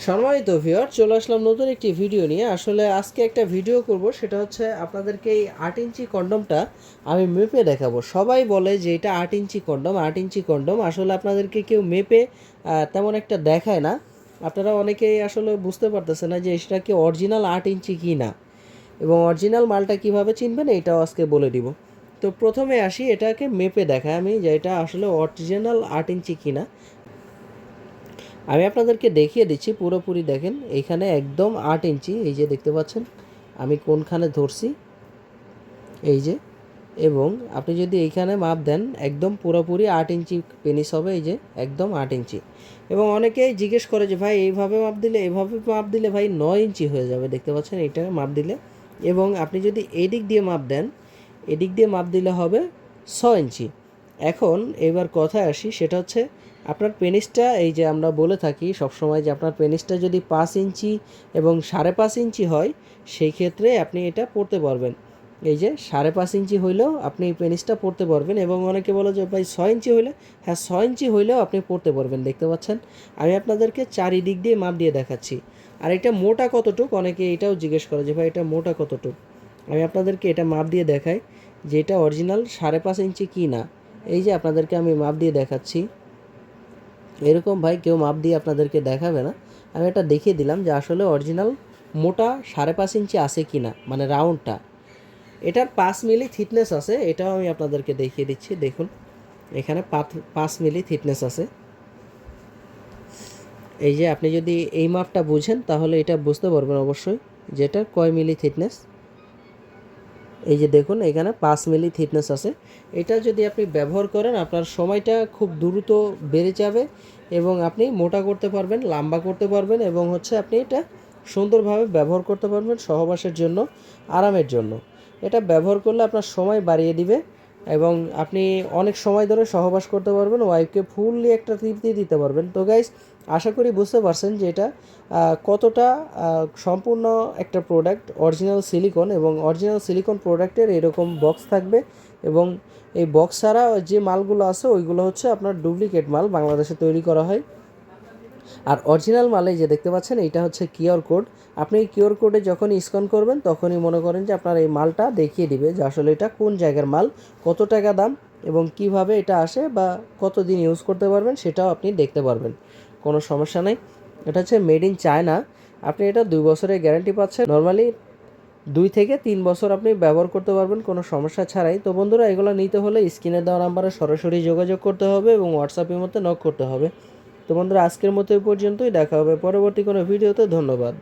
সম্মানিত ভিউয়ার, চলে আসলাম নতুন একটি ভিডিও নিয়ে। আসলে আজকে একটা ভিডিও করব, সেটা হচ্ছে আপনাদেরকে এই 8 ইঞ্চি কন্ডমটা আমি মেপে দেখাবো। সবাই বলে যে এটা 8 ইঞ্চি কন্ডম, 8 ইঞ্চি কন্ডম। আসলে আপনাদেরকে কেউ মেপে তেমন একটা দেখায় না। আপনারা অনেকেই আসলে বুঝতে পারতেছে না যে এটা কি অরিজিনাল 8 ইঞ্চি কি না, এবং অরিজিনাল মালটা কিভাবে চিনবেন এটাও আজকে বলে দিব। তো প্রথমে আসি, এটাকে মেপে দেখায় আমি যে এটা আসলে অরিজিনাল 8 ইঞ্চি কিনা। আমি আপনাদেরকে দেখিয়ে দিচ্ছি, পুরোপুরি দেখেন। এইখানে একদম 8 ইঞ্চি, এই যে দেখতে পাচ্ছেন আমি কোনখানে ধরছি, এই যে। এবং আপনি যদি এইখানে মাপ দেন, একদম পুরোপুরি 8 ইঞ্চি পেনিস হবে, এই যে একদম 8 ইঞ্চি। এবং অনেকেই জিজ্ঞেস করে যে ভাই এইভাবে মাপ দিলে, এইভাবে মাপ দিলে ভাই 9 ইঞ্চি হয়ে যাবে, দেখতে পাচ্ছেন এইটা মাপ দিলে। এবং আপনি যদি এদিক দিয়ে মাপ দেন, এদিক দিয়ে মাপ দিলে হবে 6 ইঞ্চি। এখন এবার কথায় আসি, সেটা হচ্ছে আপনার পেনিসটা, এই যে আমরা বলে থাকি সবসময় যে আপনার পেনিসটা যদি 5 ইঞ্চি এবং 5.5 ইঞ্চি হয়, সেই ক্ষেত্রে আপনি এটা পড়তে পারবেন। এই যে 5.5 ইঞ্চি হইলেও আপনি পেনিসটা পড়তে পারবেন। এবং অনেকে বলে যে ভাই 6 ইঞ্চি হইলে, হ্যাঁ 6 ইঞ্চি হইলেও আপনি পড়তে পারবেন, দেখতে পাচ্ছেন। আমি আপনাদেরকে চারিদিক দিয়ে মাপ দিয়ে দেখাচ্ছি। আর এটা মোটা কতটুক, অনেকে এটাও জিজ্ঞেস করে যে ভাই এটা মোটা কতটুক। আমি আপনাদেরকে এটা মাপ দিয়ে দেখাই যে এটা অরিজিনাল 5.5 ইঞ্চি কি না। এই যে আপনাদেরকে আমি মাপ দিয়ে দেখাচ্ছি। এরকম ভাই কেউ মাপ দিয়ে আপনাদেরকে দেখাবে না। আমি এটা দেখিয়ে দিলাম যে আসলে অরিজিনাল মোটা 5.5 ইঞ্চি আছে কি না, মানে রাউন্ডটা। এটার 5 মিলি থিকনেস আছে, এটাও আমি আপনাদেরকে দেখিয়ে দিচ্ছি। দেখুন এখানে 5 মিলি থিকনেস আছে। এই যে আপনি যদি এই মাপটা বুঝেন তাহলে এটা বুঝতে পারবেন অবশ্যই যে এটা কয় মিলি থিকনেস। এই যে দেখুন এখানে 5 মিলি থিকনেস আছে। এটা যদি আপনি ব্যবহার করেন, আপনার সময়টা খুব দ্রুত বেড়ে যাবে এবং আপনি মোটা করতে পারবেন, লম্বা করতে পারবেন, এবং হচ্ছে আপনি এটা সুন্দরভাবে ব্যবহার করতে পারবেন সহবাসের জন্য, আরামের জন্য। এটা ব্যবহার করলে আপনার সময় বাড়িয়ে দিবে এবং আপনি অনেক সময় ধরে সহবাস করতে পারবেন, ওয়াইফকে ফুললি একটা তৃপ্তি দিতে পারবেন। তো গাইস, আশা করি বুঝতে পারছেন যে এটা কতটা সম্পূর্ণ একটা প্রোডাক্ট, অরিজিনাল সিলিকন। এবং অরিজিনাল সিলিকন প্রোডাক্টের এরকম বক্স থাকবে। এবং এই বক্স ছাড়া যে মালগুলো আছে ওইগুলো হচ্ছে আপনার ডুপ্লিকেট মাল, বাংলাদেশে তৈরি করা হয়। আর অরিজিনাল মালে যে দেখতে পাচ্ছেন এইটা হচ্ছে কিউআর কোড। আপনি এই কিউআর কোডে যখনই স্ক্যান করবেন তখনই মনে করেন যে আপনার এই মালটা দেখিয়ে দিবে যে আসলে এটা কোন জায়গার মাল, কত টাকা দাম, এবং কিভাবে এটা আসে বা কতদিন ইউজ করতে পারবেন সেটাও আপনি দেখতে পারবেন। কোনো সমস্যা নেই। এটা হচ্ছে মেড ইন চায়না। আপনি এটা 2 বছরের গ্যারান্টি পাচ্ছেন। নর্মালি 2 থেকে 3 বছর আপনি ব্যবহার করতে পারবেন কোনো সমস্যা ছাড়াই। তো বন্ধুরা, এগুলো নিতে হলে স্ক্রিনে দেওয়া নাম্বারে সরাসরি যোগাযোগ করতে হবে এবং হোয়াটসঅ্যাপের মধ্যে নক করতে হবে। তো বন্ধুরা, আজকের মতো এই পর্যন্তই। দেখা হবে পরবর্তী কোনো ভিডিওতে। ধন্যবাদ।